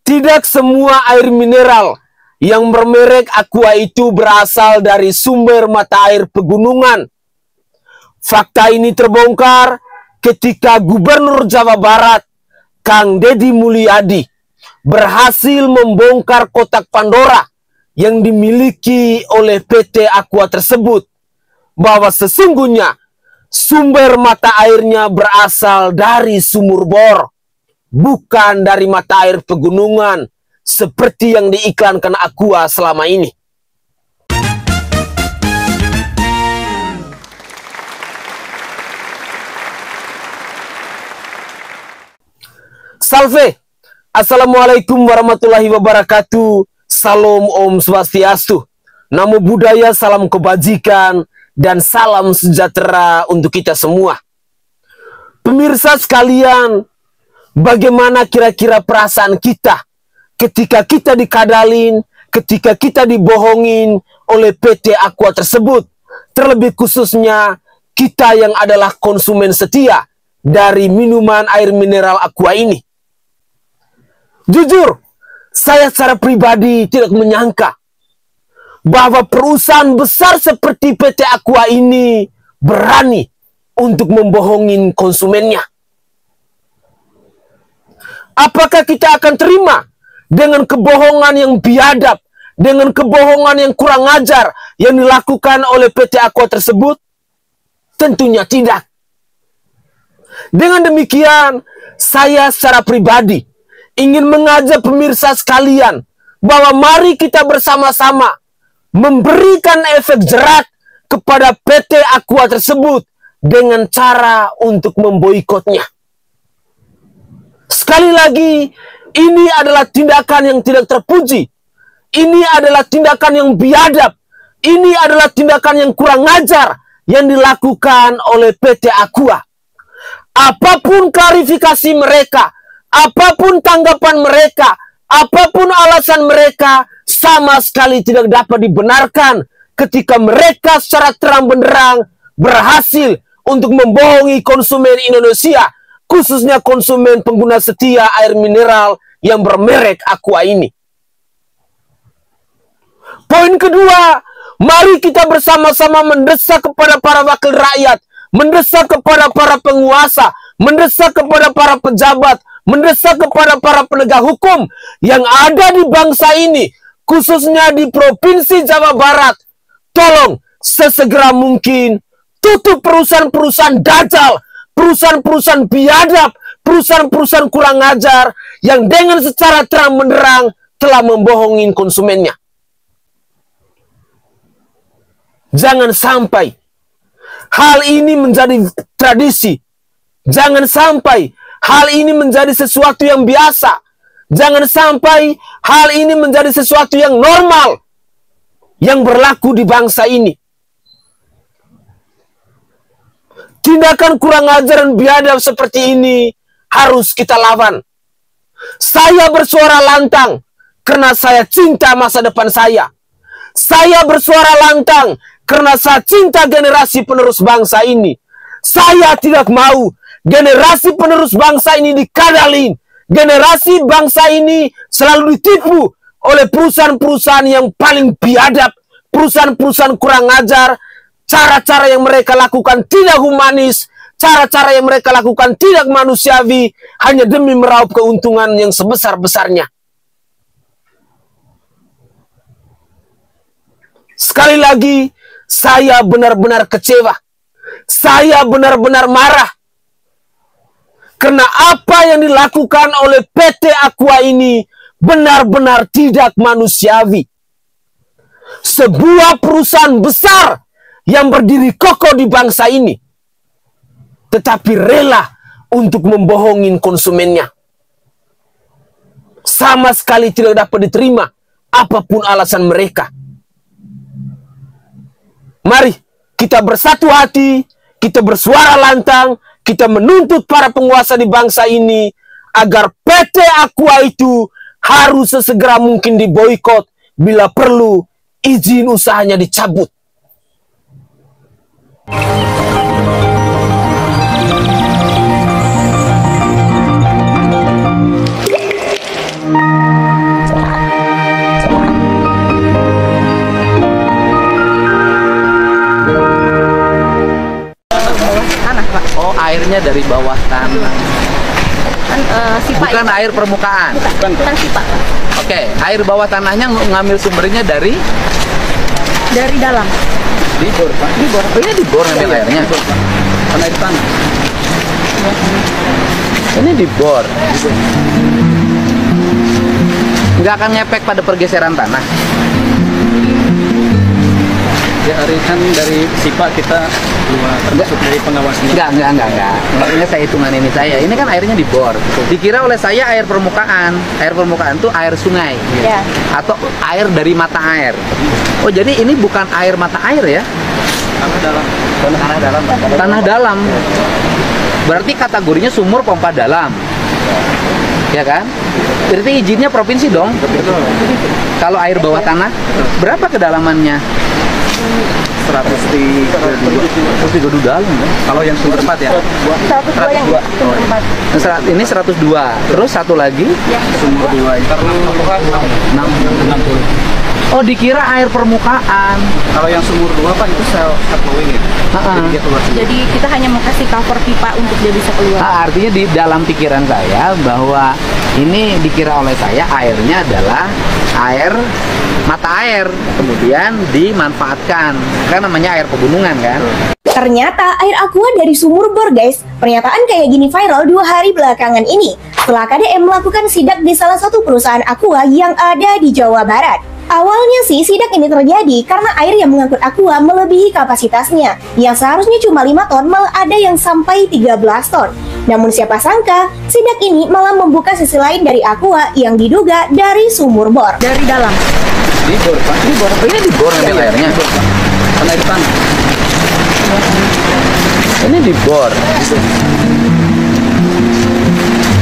Tidak semua air mineral yang bermerek Aqua itu berasal dari sumber mata air pegunungan. Fakta ini terbongkar ketika Gubernur Jawa Barat, Kang Deddy Mulyadi, berhasil membongkar kotak Pandora yang dimiliki oleh PT Aqua tersebut, bahwa sesungguhnya sumber mata airnya berasal dari sumur bor, bukan dari mata air pegunungan seperti yang diiklankan Aqua selama ini. Salve, Assalamualaikum warahmatullahi wabarakatuh. Salam Om Swastiastu. Namo Buddhaya, salam kebajikan, dan salam sejahtera untuk kita semua. Pemirsa sekalian, bagaimana kira-kira perasaan kita ketika kita dikadalin, ketika kita dibohongin oleh PT Aqua tersebut? Terlebih khususnya kita yang adalah konsumen setia dari minuman air mineral Aqua ini. Jujur, saya secara pribadi tidak menyangka bahwa perusahaan besar seperti PT Aqua ini berani untuk membohongin konsumennya. Apakah kita akan terima dengan kebohongan yang biadab, dengan kebohongan yang kurang ajar yang dilakukan oleh PT Aqua tersebut? Tentunya tidak. Dengan demikian, saya secara pribadi ingin mengajak pemirsa sekalian bahwa mari kita bersama-sama memberikan efek jerat kepada PT Aqua tersebut dengan cara untuk memboikotnya. Sekali lagi, ini adalah tindakan yang tidak terpuji. Ini adalah tindakan yang biadab. Ini adalah tindakan yang kurang ajar yang dilakukan oleh PT Aqua. Apapun klarifikasi mereka, apapun tanggapan mereka, apapun alasan mereka, sama sekali tidak dapat dibenarkan ketika mereka secara terang benderang berhasil untuk membohongi konsumen Indonesia, khususnya konsumen pengguna setia air mineral yang bermerek Aqua ini. Poin kedua, mari kita bersama-sama mendesak kepada para wakil rakyat, mendesak kepada para penguasa, mendesak kepada para pejabat, mendesak kepada para penegak hukum yang ada di bangsa ini, khususnya di Provinsi Jawa Barat. Tolong sesegera mungkin tutup perusahaan-perusahaan dajal, perusahaan-perusahaan biadab, perusahaan-perusahaan kurang ajar yang dengan secara terang benderang telah membohongin konsumennya. Jangan sampai hal ini menjadi tradisi. Jangan sampai hal ini menjadi sesuatu yang biasa. Jangan sampai hal ini menjadi sesuatu yang normal yang berlaku di bangsa ini. Tindakan kurang ajar dan biadab seperti ini harus kita lawan. Saya bersuara lantang karena saya cinta masa depan saya. Saya bersuara lantang karena saya cinta generasi penerus bangsa ini. Saya tidak mau generasi penerus bangsa ini dikadalin. Generasi bangsa ini selalu ditipu oleh perusahaan-perusahaan yang paling biadab, perusahaan-perusahaan kurang ajar. Cara-cara yang mereka lakukan tidak humanis, cara-cara yang mereka lakukan tidak manusiawi, hanya demi meraup keuntungan yang sebesar-besarnya. Sekali lagi, saya benar-benar kecewa. Saya benar-benar marah. Karena apa yang dilakukan oleh PT Aqua ini benar-benar tidak manusiawi. Sebuah perusahaan besar yang berdiri kokoh di bangsa ini, tetapi rela untuk membohongin konsumennya. Sama sekali tidak dapat diterima apapun alasan mereka. Mari kita bersatu hati, kita bersuara lantang, kita menuntut para penguasa di bangsa ini agar PT Aqua itu harus sesegera mungkin diboikot, bila perlu izin usahanya dicabut. airnya dari bawah tanah. Kan Sipa. Bukan air permukaan. Bukan Sipa. Oke, air bawah tanahnya ngambil sumbernya dari dalam. Di bor, Pak. Di bor. Oh, ini di bor ngambil airnya. Karena di tanah. Ini di bor. Nggak akan ngepek pada pergeseran tanah. Ya, hari kan dari Sipa kita termasuk dari pengawasnya. Enggak. Makanya saya hitungan ini saya. Ini kan airnya di bor. Dikira oleh saya air permukaan. Air permukaan tuh air sungai. Ya. Atau air dari mata air. Oh, jadi ini bukan air mata air ya? Tanah dalam. Tanah dalam. Berarti kategorinya sumur pompa dalam. Ya kan? Berarti izinnya provinsi dong. Kalau air bawah tanah, berapa kedalamannya? 132 dalam kan? kalau yang sumber 4 ya. 102 yang sumber 4. Ini 102. Terus satu lagi Sumber 2 itu 60. oh, dikira air permukaan. Kalau yang sumur 2 Pak itu sel flowing ya. Jadi dia keluar sendiri. Jadi kita hanya mau kasih cover pipa untuk dia bisa keluar. Artinya di dalam pikiran saya bahwa ini dikira oleh saya airnya adalah air mata air, kemudian dimanfaatkan. Kan namanya air pegunungan kan. Ternyata air aqua dari sumur bor, guys. Pernyataan kayak gini viral 2 hari belakangan ini setelah KDM melakukan sidak di salah satu perusahaan aqua yang ada di Jawa Barat. Awalnya sih sidak ini terjadi karena air yang mengangkut aqua melebihi kapasitasnya, yang seharusnya cuma 5 ton malah ada yang sampai 13 ton. Namun siapa sangka, sidak ini malah membuka sisi lain dari aqua yang diduga dari sumur bor. Dari dalam. Di bor, Pak. Di bor. Oh, ini di bor ngambil airnya. Karena di tanah. Ini di bor.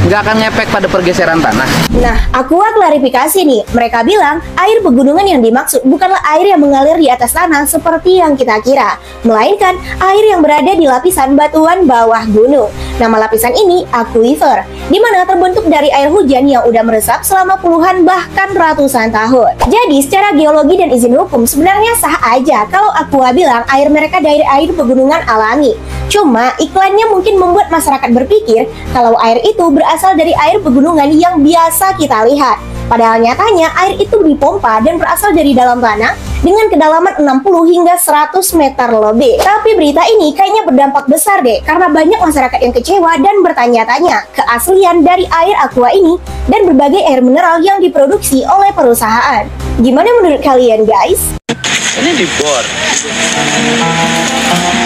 Nggak akan ngepek pada pergeseran tanah. Nah, Aqua klarifikasi nih. Mereka bilang air pegunungan yang dimaksud bukanlah air yang mengalir di atas tanah seperti yang kita kira, melainkan air yang berada di lapisan batuan bawah gunung. Nama lapisan ini aquifer, di mana terbentuk dari air hujan yang udah meresap selama puluhan bahkan ratusan tahun. Jadi secara geologi dan izin hukum sebenarnya sah aja kalau Aqua bilang air mereka dari air pegunungan alami. Cuma iklannya mungkin membuat masyarakat berpikir kalau air itu berasal dari air pegunungan yang biasa kita lihat. Padahal nyatanya air itu dipompa dan berasal dari dalam tanah dengan kedalaman 60 hingga 100 meter lebih. Tapi berita ini kayaknya berdampak besar deh, karena banyak masyarakat yang kecewa dan bertanya-tanya keaslian dari air aqua ini dan berbagai air mineral yang diproduksi oleh perusahaan. Gimana menurut kalian, guys? Ini di bor.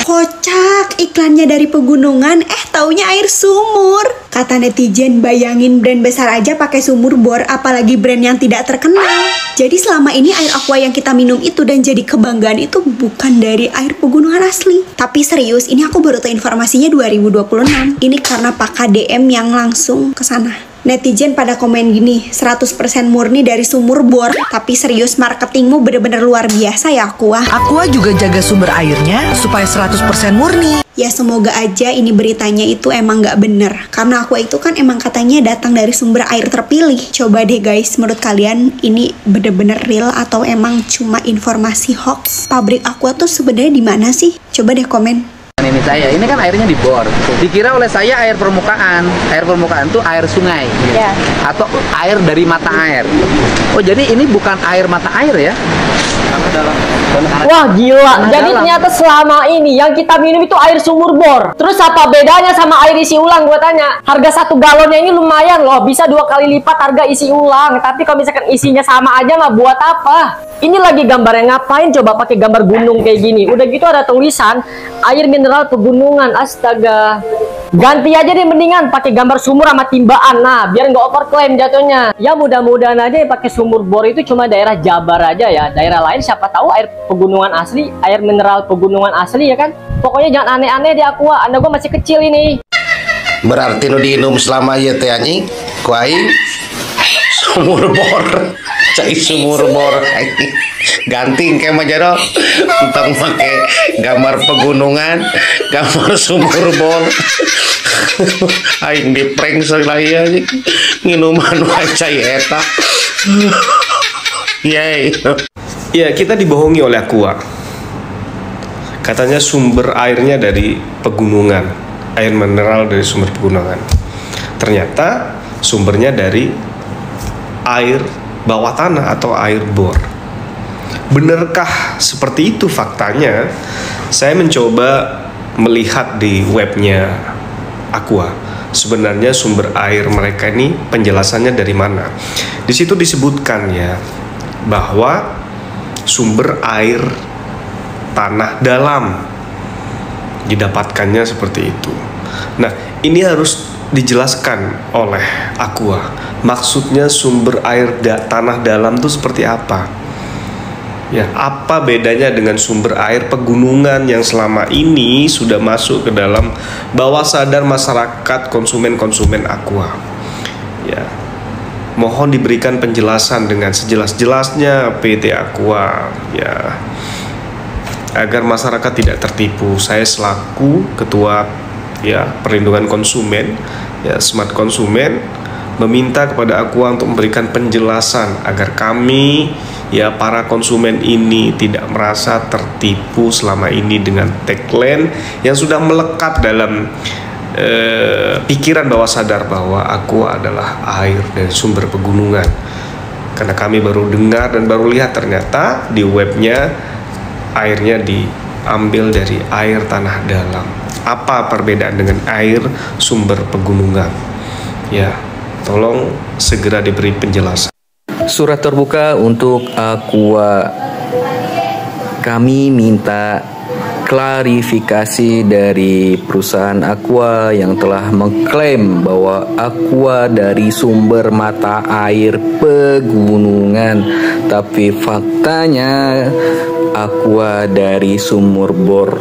Kocak, iklannya dari pegunungan, taunya air sumur. Kata netizen, bayangin brand besar aja pakai sumur bor, apalagi brand yang tidak terkenal. Jadi selama ini air aqua yang kita minum itu dan jadi kebanggaan itu bukan dari air pegunungan asli. Tapi serius, ini aku baru tahu informasinya 2026. Ini karena Pak KDM yang langsung ke sana. Netizen pada komen gini, 100% murni dari sumur bor. Tapi serius, marketingmu bener-bener luar biasa ya Aqua. Aqua juga jaga sumber airnya supaya 100% murni. Ya semoga aja ini beritanya itu emang gak bener, karena Aqua itu kan emang katanya datang dari sumber air terpilih. Coba deh guys, menurut kalian ini bener-bener real atau emang cuma informasi hoax? Pabrik Aqua tuh sebenarnya di mana sih? Coba deh komen. Ini saya, ini kan airnya di bor. Dikira oleh saya air permukaan. Air permukaan tuh air sungai. Ya. Atau air dari mata air. Oh, jadi ini bukan air mata air ya? Tanah dalam. Wah gila, Tanah jadi dalam. ternyata selama ini yang kita minum itu air sumur bor. Terus apa bedanya sama air isi ulang, gue tanya. Harga 1 galonnya ini lumayan loh, bisa 2 kali lipat harga isi ulang. Tapi kalau misalkan isinya sama aja mah buat apa? Ini lagi gambarnya ngapain coba pakai gambar gunung kayak gini. Udah gitu ada tulisan air mineral pegunungan, astaga. Ganti aja deh mendingan pakai gambar sumur sama timbaan. Nah, biar nggak overclaim jatuhnya. Ya mudah-mudahan aja yang pakai sumur bor itu cuma daerah Jabar aja ya. Daerah lain siapa tahu air pegunungan asli, air mineral pegunungan asli ya kan. Pokoknya jangan aneh-aneh deh Aqua. Anda gua masih kecil ini. Berarti nu diinum selama ieu teh anjing ku aing sumur bor. Cai sumur bor anjing. Ganting kayak majaro tentang pakai gambar pegunungan, gambar sumur bor. Aing di prank salaya anjing. Minuman wae cai eta. Yay. Ya, kita dibohongi oleh Aqua. Katanya sumber airnya dari pegunungan. air mineral dari sumber pegunungan. Ternyata sumbernya dari air bawah tanah atau air bor. Benarkah seperti itu faktanya? Saya mencoba melihat di webnya Aqua. Sebenarnya sumber air mereka ini penjelasannya dari mana? Di situ disebutkan ya bahwa sumber air tanah dalam didapatkannya seperti itu. Nah, ini harus dijelaskan oleh Aqua. Maksudnya sumber air tanah dalam itu seperti apa? Ya, apa bedanya dengan sumber air pegunungan yang selama ini sudah masuk ke dalam bawah sadar masyarakat konsumen Aqua? Ya, mohon diberikan penjelasan dengan sejelas-jelasnya PT Aqua, ya, agar masyarakat tidak tertipu. Saya selaku ketua ya perlindungan konsumen, ya smart konsumen, meminta kepada Aqua untuk memberikan penjelasan agar kami ya para konsumen ini tidak merasa tertipu selama ini dengan tagline yang sudah melekat dalam pikiran bawah sadar bahwa Aqua adalah air dari sumber pegunungan. Karena kami baru dengar dan baru lihat ternyata di webnya airnya diambil dari air tanah dalam. Apa perbedaan dengan air sumber pegunungan? Ya, tolong segera diberi penjelasan. Surat terbuka untuk Aqua. Kami minta klarifikasi dari perusahaan Aqua yang telah mengklaim bahwa Aqua dari sumber mata air pegunungan, tapi faktanya Aqua dari sumur bor.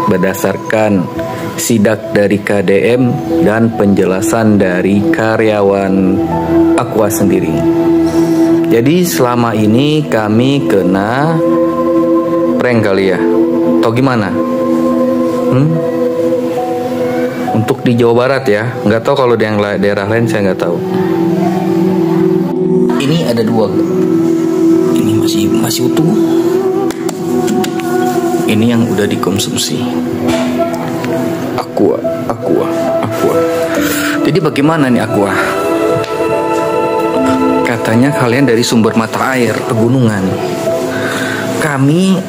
Berdasarkan sidak dari KDM dan penjelasan dari karyawan Aqua sendiri. Jadi selama ini kami kena prank kali ya, atau gimana? Untuk di Jawa Barat ya, nggak tahu kalau di yang daerah lain saya nggak tahu. Ini ada 2, ini masih utuh. Ini yang udah dikonsumsi. Aqua. Jadi bagaimana nih Aqua? Katanya kalian dari sumber mata air pegunungan. Kami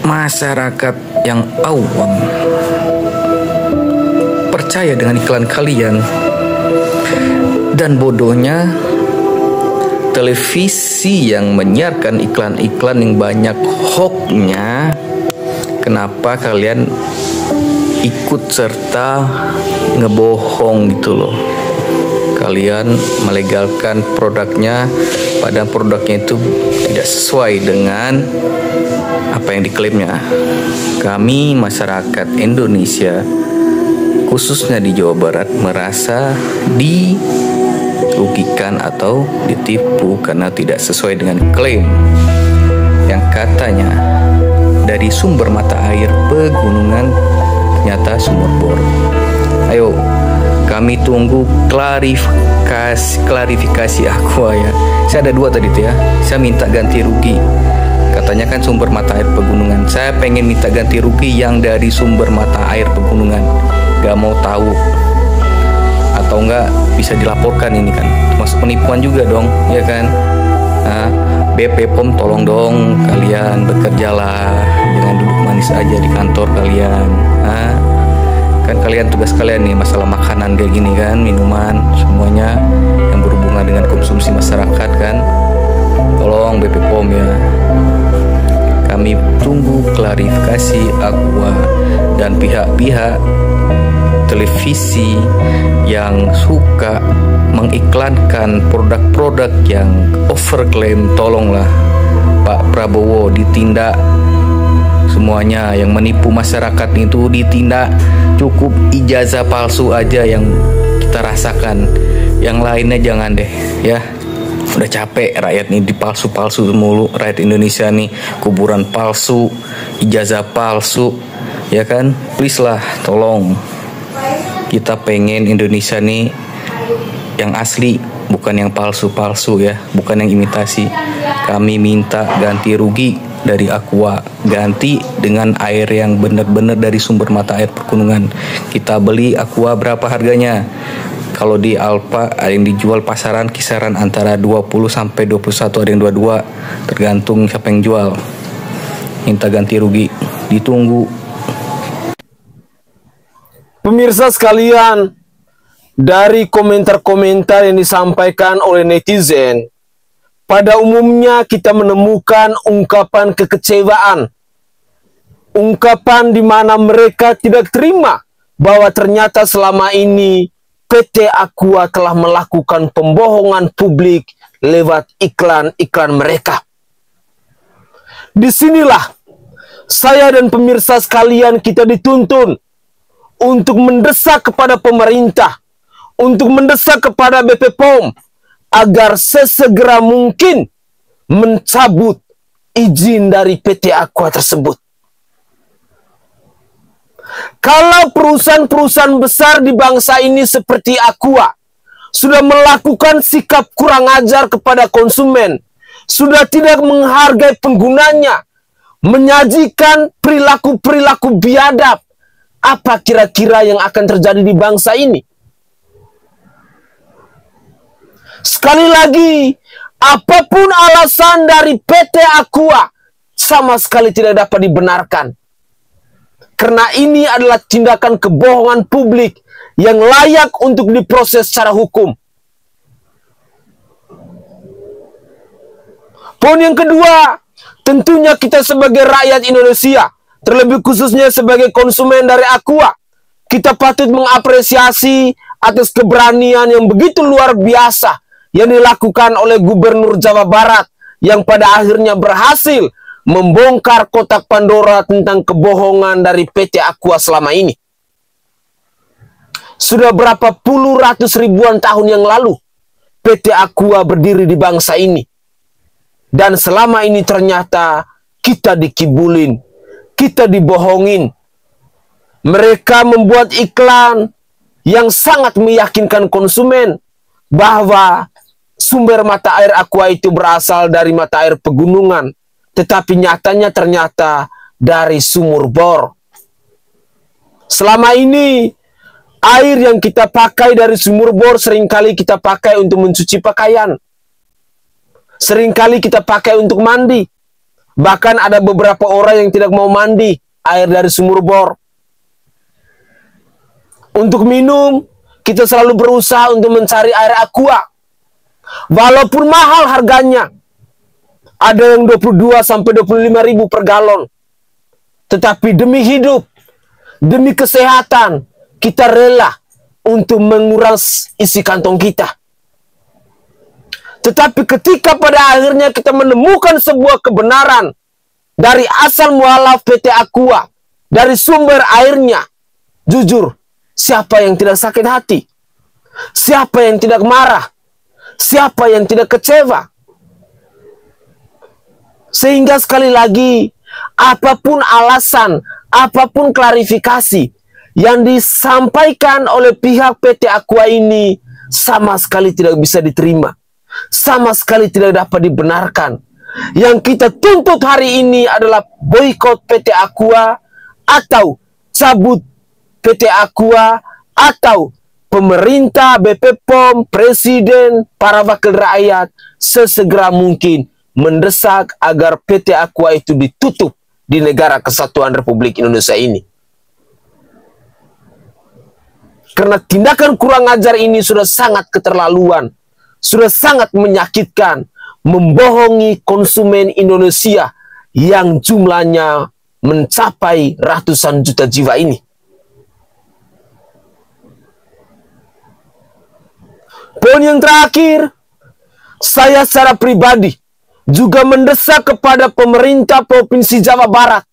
masyarakat yang awam percaya dengan iklan kalian, dan bodohnya televisi yang menyiarkan iklan-iklan yang banyak hoaxnya. Kenapa kalian ikut serta ngebohong gitu loh? Kalian melegalkan produknya, padahal produknya itu tidak sesuai dengan apa yang diklaimnya. Kami masyarakat Indonesia, khususnya di Jawa Barat, merasa dirugikan atau ditipu karena tidak sesuai dengan klaim yang katanya dari sumber mata air pegunungan, ternyata sumur bor. Ayo, kami tunggu klarifikasi Aqua ya. Saya ada 2 tadi tuh ya. Saya minta ganti rugi. Katanya kan sumber mata air pegunungan. Saya pengen minta ganti rugi yang dari sumber mata air pegunungan. Gak mau tahu. Atau enggak bisa dilaporkan ini kan. Masuk penipuan juga dong, ya kan? Nah, BP POM tolong dong kalian bekerjalah. Jangan duduk manis aja di kantor kalian. Nah, kan kalian tugas kalian nih masalah makanan kayak gini kan, minuman, semuanya yang berhubungan dengan konsumsi masyarakat kan. Tolong BP POM ya. Kami tunggu klarifikasi Aqua dan pihak-pihak televisi yang suka mengiklankan produk-produk yang overklaim. Tolonglah Pak Prabowo ditindak. Semuanya yang menipu masyarakat itu ditindak. Cukup ijazah palsu aja yang kita rasakan, yang lainnya jangan deh ya. Udah capek rakyat nih dipalsu-palsu mulu. Rakyat Indonesia nih kuburan palsu, ijazah palsu, ya kan? Please lah, tolong. Kita pengen Indonesia nih yang asli, bukan yang palsu-palsu ya, bukan yang imitasi. Kami minta ganti rugi dari Aqua, ganti dengan air yang benar-benar dari sumber mata air pegunungan. Kita beli Aqua berapa harganya? Kalau di Alfa ada yang dijual pasaran kisaran antara 20 sampai 21, ada yang 22, tergantung siapa yang jual. Minta ganti rugi, ditunggu. Pemirsa sekalian, dari komentar-komentar yang disampaikan oleh netizen, pada umumnya kita menemukan ungkapan kekecewaan. Ungkapan di mana mereka tidak terima bahwa ternyata selama ini PT Aqua telah melakukan pembohongan publik lewat iklan-iklan mereka. Disinilah saya dan pemirsa sekalian kita dituntun untuk mendesak kepada pemerintah, untuk mendesak kepada BP POM, agar sesegera mungkin mencabut izin dari PT Aqua tersebut. Kalau perusahaan-perusahaan besar di bangsa ini seperti Aqua sudah melakukan sikap kurang ajar kepada konsumen, sudah tidak menghargai penggunanya, menyajikan perilaku-perilaku biadab, apa kira-kira yang akan terjadi di bangsa ini? Sekali lagi, apapun alasan dari PT Aqua sama sekali tidak dapat dibenarkan. Karena ini adalah tindakan kebohongan publik yang layak untuk diproses secara hukum. Poin yang kedua, tentunya kita sebagai rakyat Indonesia, terlebih khususnya sebagai konsumen dari Aqua, kita patut mengapresiasi atas keberanian yang begitu luar biasa yang dilakukan oleh Gubernur Jawa Barat yang pada akhirnya berhasil membongkar kotak Pandora tentang kebohongan dari PT Aqua selama ini. Sudah berapa puluh ratus ribuan tahun yang lalu PT Aqua berdiri di bangsa ini. Dan selama ini ternyata kita dikibulin, kita dibohongin. Mereka membuat iklan yang sangat meyakinkan konsumen bahwa sumber mata air Aqua itu berasal dari mata air pegunungan, tetapi nyatanya ternyata dari sumur bor. Selama ini air yang kita pakai dari sumur bor seringkali kita pakai untuk mencuci pakaian, seringkali kita pakai untuk mandi. Bahkan ada beberapa orang yang tidak mau mandi air dari sumur bor. Untuk minum, kita selalu berusaha untuk mencari air Aqua. Walaupun mahal harganya, ada yang 22 sampai 25 ribu per galon. Tetapi demi hidup, demi kesehatan, kita rela untuk menguras isi kantong kita. Tetapi ketika pada akhirnya kita menemukan sebuah kebenaran dari asal mualaf PT Aqua, dari sumber airnya, jujur, siapa yang tidak sakit hati? Siapa yang tidak marah? Siapa yang tidak kecewa? Sehingga sekali lagi, apapun alasan, apapun klarifikasi yang disampaikan oleh pihak PT Aqua ini sama sekali tidak bisa diterima, sama sekali tidak dapat dibenarkan. Yang kita tuntut hari ini adalah boikot PT Aqua, atau cabut PT Aqua, atau pemerintah, BP POM, presiden, para wakil rakyat sesegera mungkin mendesak agar PT Aqua itu ditutup di negara kesatuan Republik Indonesia ini. Karena tindakan kurang ajar ini sudah sangat keterlaluan, sudah sangat menyakitkan, membohongi konsumen Indonesia yang jumlahnya mencapai ratusan juta jiwa ini. Poin yang terakhir, saya secara pribadi juga mendesak kepada pemerintah Provinsi Jawa Barat.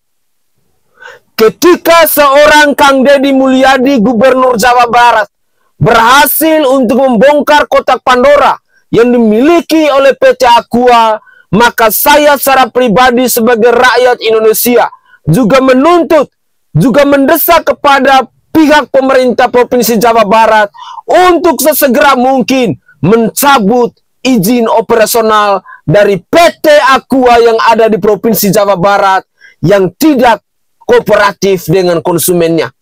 Ketika seorang Kang Deddy Mulyadi, Gubernur Jawa Barat, berhasil untuk membongkar kotak Pandora yang dimiliki oleh PT Aqua, maka saya secara pribadi sebagai rakyat Indonesia juga menuntut, juga mendesak kepada pihak pemerintah Provinsi Jawa Barat untuk sesegera mungkin mencabut izin operasional dari PT Aqua yang ada di Provinsi Jawa Barat yang tidak kooperatif dengan konsumennya.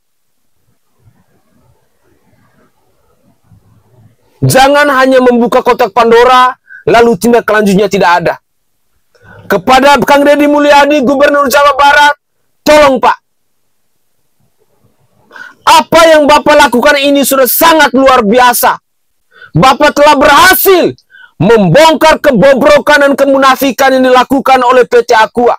Jangan hanya membuka kotak Pandora, lalu tindak lanjutnya tidak ada. Kepada Kang Deddy Mulyadi, Gubernur Jawa Barat, tolong Pak, apa yang Bapak lakukan ini sudah sangat luar biasa. Bapak telah berhasil membongkar kebobrokan dan kemunafikan yang dilakukan oleh PT Aqua.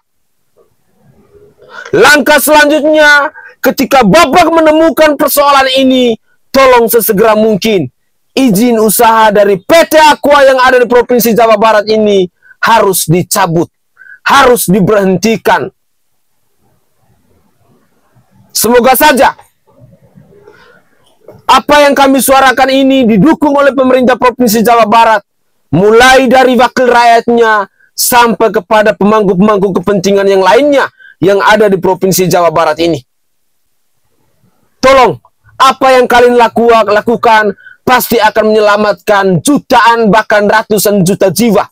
Langkah selanjutnya, ketika Bapak menemukan persoalan ini, tolong sesegera mungkin izin usaha dari PT Aqua yang ada di Provinsi Jawa Barat ini harus dicabut, harus diberhentikan. Semoga saja apa yang kami suarakan ini didukung oleh pemerintah Provinsi Jawa Barat, mulai dari wakil rakyatnya sampai kepada pemangku-pemangku kepentingan yang lainnya yang ada di Provinsi Jawa Barat ini. Tolong, apa yang kalian lakukan pasti akan menyelamatkan jutaan bahkan ratusan juta jiwa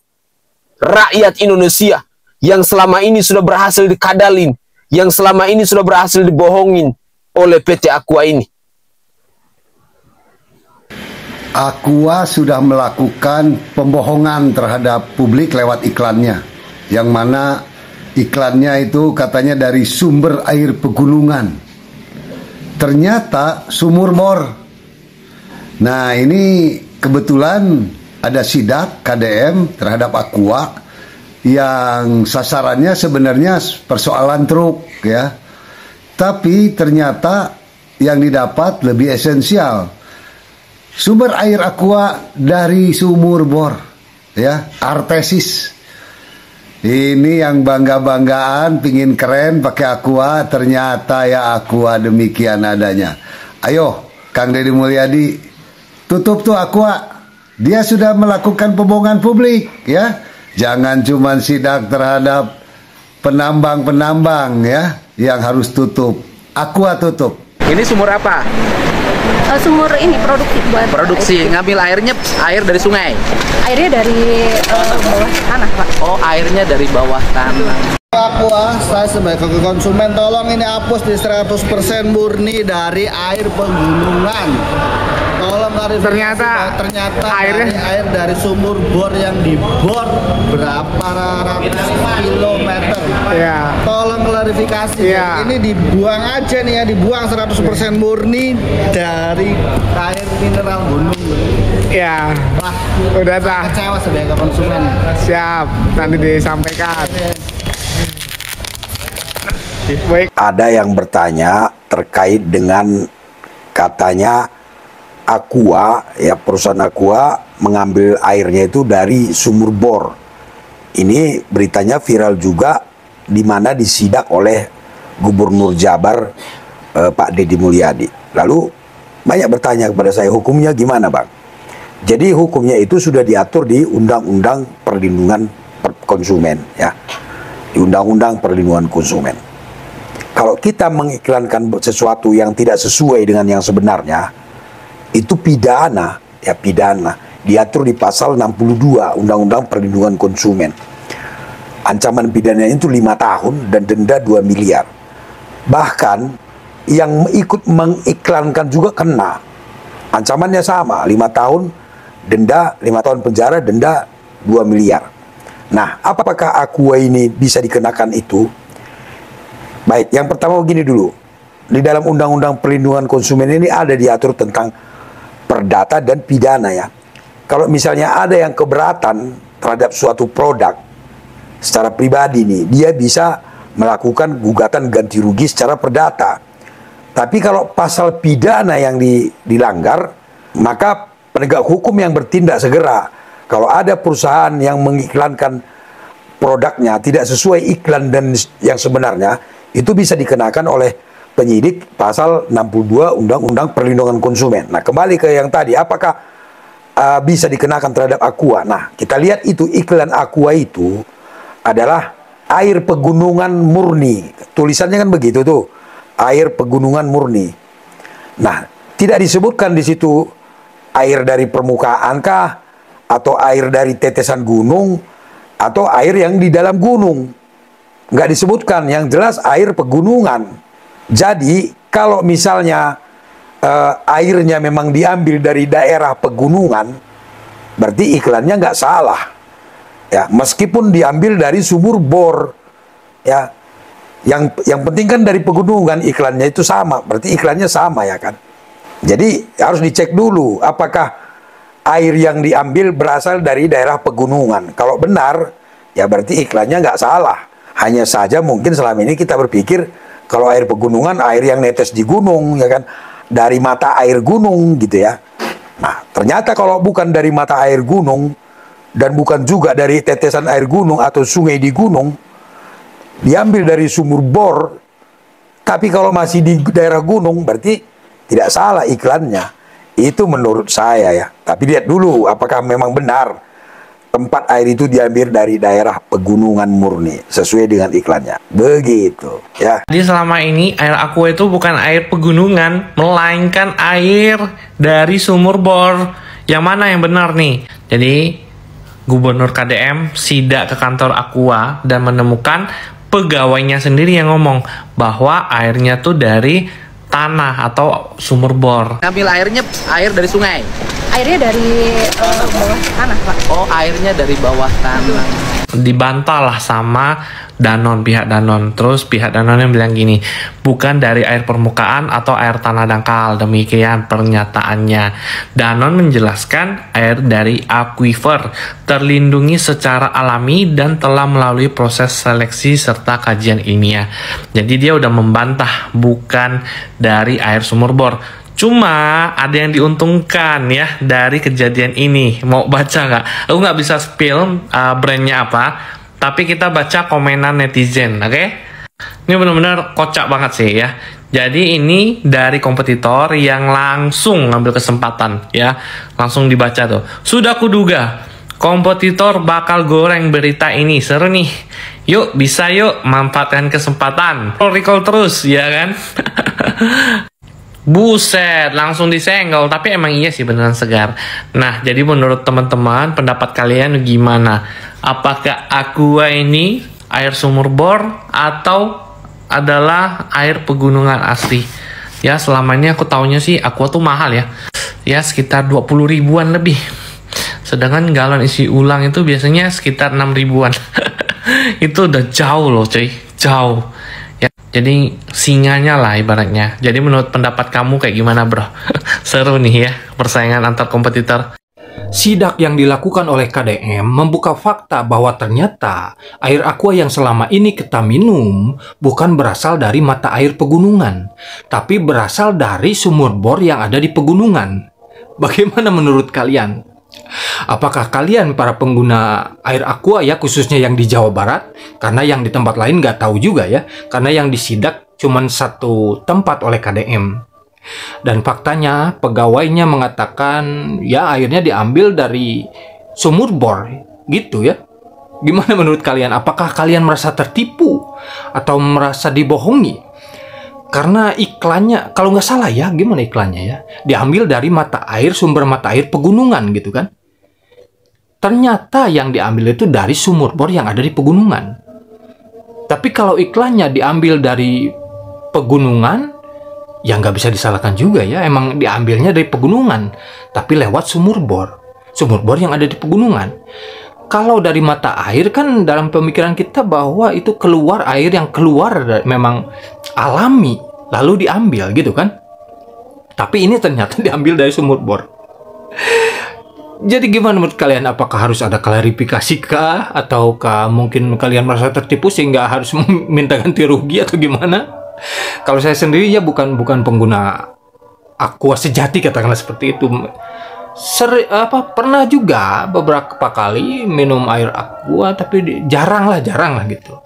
rakyat Indonesia yang selama ini sudah berhasil dikadalin, yang selama ini sudah berhasil dibohongin oleh PT Aqua ini. Aqua sudah melakukan pembohongan terhadap publik lewat iklannya, yang mana iklannya itu katanya dari sumber air pegunungan, ternyata sumur bor. Nah, ini kebetulan ada sidak KDM terhadap Aqua yang sasarannya sebenarnya persoalan truk ya. Tapi ternyata yang didapat lebih esensial. Sumber air Aqua dari sumur bor ya, artesis. Ini yang bangga-banggaan pingin keren pakai Aqua, ternyata ya Aqua demikian adanya. Ayo Kang Deddy Mulyadi, tutup tuh Aqua. Dia sudah melakukan pembohongan publik ya. Jangan cuma sidak terhadap penambang-penambang ya yang harus tutup. Aqua tutup. Ini sumur apa? Sumur ini produksi ngambil airnya dari sungai. Airnya dari bawah tanah, Pak. Oh, airnya dari bawah tanah. Aqua, saya sebagai konsumen tolong ini hapus di 100% murni dari air pegunungan. Tolong ternyata airnya air dari sumur bor yang dibor berapa ratus kilometer. Ya. Tolong klarifikasi. Ya. Ini dibuang aja nih ya, dibuang 100% murni dari air mineral gunung. Ya. Wah, udah tak kecewa sebagai konsumen. Siap, nanti disampaikan. Ada yang bertanya terkait dengan katanya Aqua, ya perusahaan Aqua mengambil airnya itu dari sumur bor. Ini beritanya viral juga, di mana disidak oleh Gubernur Jabar Pak Deddy Mulyadi. Lalu banyak bertanya kepada saya, hukumnya gimana Bang? Jadi hukumnya itu sudah diatur di Undang-Undang Perlindungan Konsumen, ya, di Undang-Undang Perlindungan Konsumen. Kalau kita mengiklankan sesuatu yang tidak sesuai dengan yang sebenarnya, itu pidana, ya pidana. Diatur di pasal 62 Undang-Undang Perlindungan Konsumen. Ancaman pidananya itu 5 tahun dan denda 2 miliar. Bahkan yang ikut mengiklankan juga kena. Ancamannya sama, 5 tahun denda, 5 tahun penjara, denda 2 miliar. Nah, apakah Aqua ini bisa dikenakan itu? Baik, yang pertama begini dulu. Di dalam Undang-Undang Perlindungan Konsumen ini ada diatur tentang perdata dan pidana ya. Kalau misalnya ada yang keberatan terhadap suatu produk secara pribadi nih, dia bisa melakukan gugatan ganti rugi secara perdata. Tapi kalau pasal pidana yang dilanggar, maka penegak hukum yang bertindak segera. Kalau ada perusahaan yang mengiklankan produknya tidak sesuai iklan dan yang sebenarnya, itu bisa dikenakan oleh penyidik pasal 62 Undang-Undang Perlindungan Konsumen. Nah, kembali ke yang tadi, apakah bisa dikenakan terhadap Aqua? Nah, kita lihat itu iklan Aqua itu adalah air pegunungan murni. Tulisannya kan begitu tuh, air pegunungan murni. Nah, tidak disebutkan di situ air dari permukaan kah atau air dari tetesan gunung, atau air yang di dalam gunung. Nggak disebutkan, yang jelas air pegunungan. Jadi kalau misalnya airnya memang diambil dari daerah pegunungan, berarti iklannya nggak salah. Ya, meskipun diambil dari sumur bor, ya, yang penting kan dari pegunungan, iklannya itu sama, berarti iklannya sama ya kan. Jadi harus dicek dulu apakah air yang diambil berasal dari daerah pegunungan. Kalau benar, ya berarti iklannya nggak salah. Hanya saja mungkin selama ini kita berpikir kalau air pegunungan, air yang netes di gunung, ya kan, dari mata air gunung gitu ya. Nah, ternyata kalau bukan dari mata air gunung dan bukan juga dari tetesan air gunung atau sungai di gunung, diambil dari sumur bor, tapi kalau masih di daerah gunung berarti tidak salah iklannya. Itu menurut saya ya. Tapi lihat dulu apakah memang benar tempat air itu diambil dari daerah pegunungan murni sesuai dengan iklannya. Begitu ya. Jadi selama ini air Aqua itu bukan air pegunungan, melainkan air dari sumur bor. Yang mana yang benar nih? Jadi Gubernur KDM sidak ke kantor Aqua dan menemukan pegawainya sendiri yang ngomong bahwa airnya tuh dari tanah atau sumur bor. Ngambil airnya air dari sungai. Airnya dari bawah tanah, Pak. Oh, airnya dari bawah tanah. Dibantah lah sama Danon, pihak Danon. Terus pihak Danon yang bilang gini, bukan dari air permukaan atau air tanah dangkal. Demikian pernyataannya. Danon menjelaskan air dari aquifer, terlindungi secara alami dan telah melalui proses seleksi serta kajian ilmiah. Jadi dia udah membantah bukan dari air sumur bor. Cuma ada yang diuntungkan ya dari kejadian ini. Mau baca nggak? Aku nggak bisa spill brandnya apa, tapi kita baca komenan netizen, oke? Ini benar-benar kocak banget sih ya. Jadi ini dari kompetitor yang langsung ngambil kesempatan ya, langsung dibaca tuh. Sudah kuduga kompetitor bakal goreng berita ini, seru nih. Yuk bisa yuk manfaatkan kesempatan. Recall terus ya kan? Buset, langsung disenggol. Tapi emang iya sih beneran segar. Nah, jadi menurut teman-teman, pendapat kalian gimana? Apakah Aqua ini air sumur bor atau adalah air pegunungan asli? Ya, selama ini aku taunya sih Aqua tuh mahal ya. Ya, sekitar 20 ribuan lebih. Sedangkan galon isi ulang itu biasanya sekitar 6 ribuan. Itu udah jauh loh cuy, jauh. Ya, jadi singanya lah ibaratnya. Jadi menurut pendapat kamu kayak gimana bro? Seru nih ya persaingan antar kompetitor. Sidak yang dilakukan oleh KDM membuka fakta bahwa ternyata air Aqua yang selama ini kita minum bukan berasal dari mata air pegunungan, tapi berasal dari sumur bor yang ada di pegunungan. Bagaimana menurut kalian? Apakah kalian para pengguna air Aqua ya, khususnya yang di Jawa Barat, karena yang di tempat lain nggak tahu juga ya, karena yang disidak cuma satu tempat oleh KDM. Dan faktanya pegawainya mengatakan ya airnya diambil dari sumur bor gitu ya. Gimana menurut kalian? Apakah kalian merasa tertipu atau merasa dibohongi? Karena iklannya, kalau nggak salah ya, gimana iklannya ya? Diambil dari mata air, sumber mata air pegunungan gitu kan. Ternyata yang diambil itu dari sumur bor yang ada di pegunungan. Tapi kalau iklannya diambil dari pegunungan, ya nggak bisa disalahkan juga ya. Emang diambilnya dari pegunungan, tapi lewat sumur bor. Sumur bor yang ada di pegunungan. Kalau dari mata air kan dalam pemikiran kita bahwa itu keluar air yang keluar memang alami, lalu diambil gitu kan. Tapi ini ternyata diambil dari sumur bor. Jadi gimana menurut kalian? Apakah harus ada klarifikasi kah? Ataukah mungkin kalian merasa tertipu sehingga harus meminta ganti rugi atau gimana? Kalau saya sendiri ya bukan pengguna Aqua sejati, katakanlah seperti itu. Pernah juga beberapa kali minum air Aqua, tapi jarang lah gitu.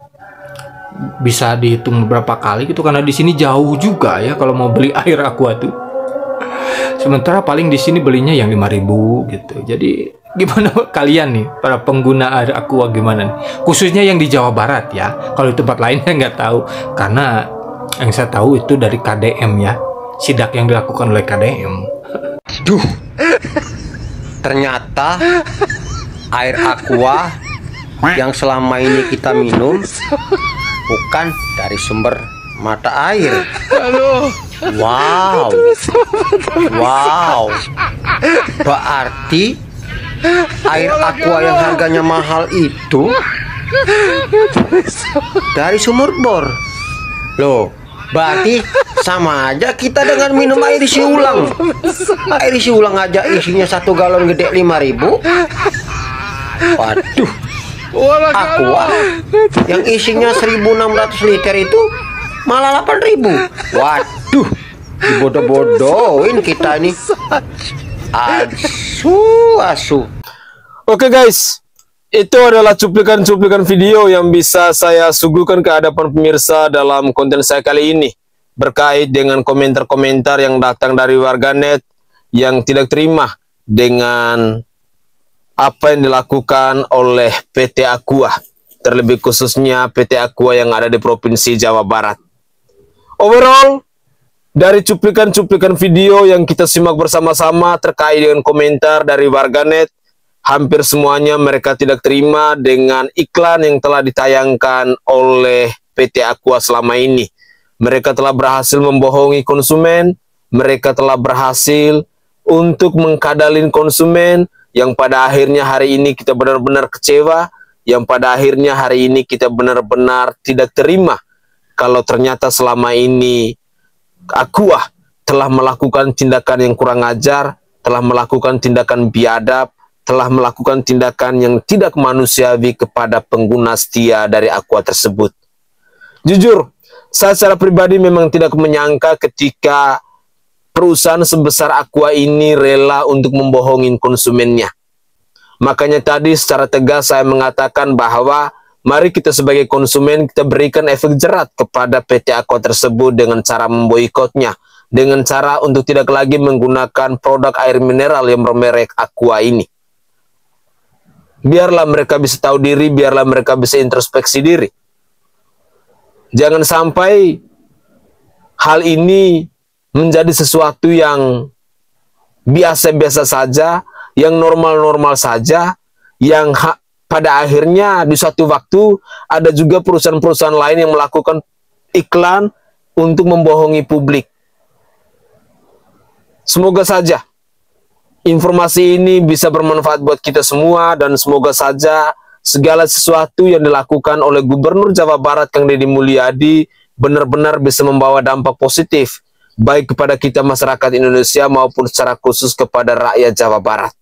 Bisa dihitung beberapa kali gitu, karena di sini jauh juga ya kalau mau beli air Aqua tuh. Sementara paling di sini belinya yang 5.000 gitu. Jadi gimana kalian nih para pengguna air Aqua gimana nih? Khususnya yang di Jawa Barat ya. Kalau di tempat lainnya nggak tahu, karena yang saya tahu itu dari KDM ya. Sidak yang dilakukan oleh KDM. Duh, ternyata air aqua yang selama ini kita minum bukan dari sumber mata air. Wow, wow, berarti air aqua yang harganya mahal itu dari sumur bor. Loh, berarti sama aja kita dengan minum air isi ulang. Air isi ulang aja isinya 1 galon gede 5.000. Waduh, aqua yang isinya 1.600 liter itu malah 8.000. Waduh, dibodoh-bodohin kita ini. Asu. Oke guys, itu adalah cuplikan-cuplikan video yang bisa saya suguhkan ke hadapan pemirsa dalam konten saya kali ini, berkait dengan komentar-komentar yang datang dari warganet yang tidak terima dengan apa yang dilakukan oleh PT Aqua, terlebih khususnya PT Aqua yang ada di Provinsi Jawa Barat. Overall, dari cuplikan-cuplikan video yang kita simak bersama-sama terkait dengan komentar dari warganet, hampir semuanya mereka tidak terima dengan iklan yang telah ditayangkan oleh PT Aqua selama ini. Mereka telah berhasil membohongi konsumen, mereka telah berhasil untuk mengkadalin konsumen, yang pada akhirnya hari ini kita benar-benar kecewa, yang pada akhirnya hari ini kita benar-benar tidak terima kalau ternyata selama ini Aqua telah melakukan tindakan yang kurang ajar, telah melakukan tindakan biadab, telah melakukan tindakan yang tidak manusiawi kepada pengguna setia dari Aqua tersebut. Jujur, saya secara pribadi memang tidak menyangka ketika perusahaan sebesar Aqua ini rela untuk membohongin konsumennya. Makanya tadi secara tegas saya mengatakan bahwa mari kita sebagai konsumen kita berikan efek jerat kepada PT Aqua tersebut dengan cara memboikotnya, dengan cara untuk tidak lagi menggunakan produk air mineral yang bermerek Aqua ini. Biarlah mereka bisa tahu diri, biarlah mereka bisa introspeksi diri. Jangan sampai hal ini menjadi sesuatu yang biasa-biasa saja, yang normal-normal saja, yang pada akhirnya di suatu waktu ada juga perusahaan-perusahaan lain yang melakukan iklan untuk membohongi publik. Semoga saja informasi ini bisa bermanfaat buat kita semua, dan semoga saja segala sesuatu yang dilakukan oleh Gubernur Jawa Barat Kang Deddy Mulyadi benar-benar bisa membawa dampak positif baik kepada kita masyarakat Indonesia maupun secara khusus kepada rakyat Jawa Barat.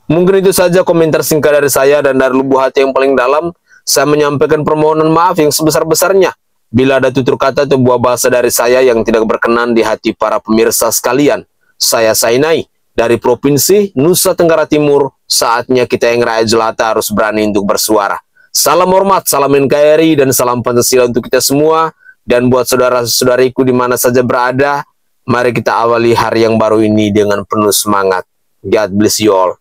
Mungkin itu saja komentar singkat dari saya, dan dari lubuk hati yang paling dalam saya menyampaikan permohonan maaf yang sebesar-besarnya bila ada tutur kata atau buah bahasa dari saya yang tidak berkenan di hati para pemirsa sekalian. Saya Sainai dari Provinsi Nusa Tenggara Timur. Saatnya kita yang rakyat jelata harus berani untuk bersuara. Salam hormat, salam NKRI, dan salam Pancasila untuk kita semua. Dan buat saudara-saudariku di mana saja berada, mari kita awali hari yang baru ini dengan penuh semangat. God bless you all.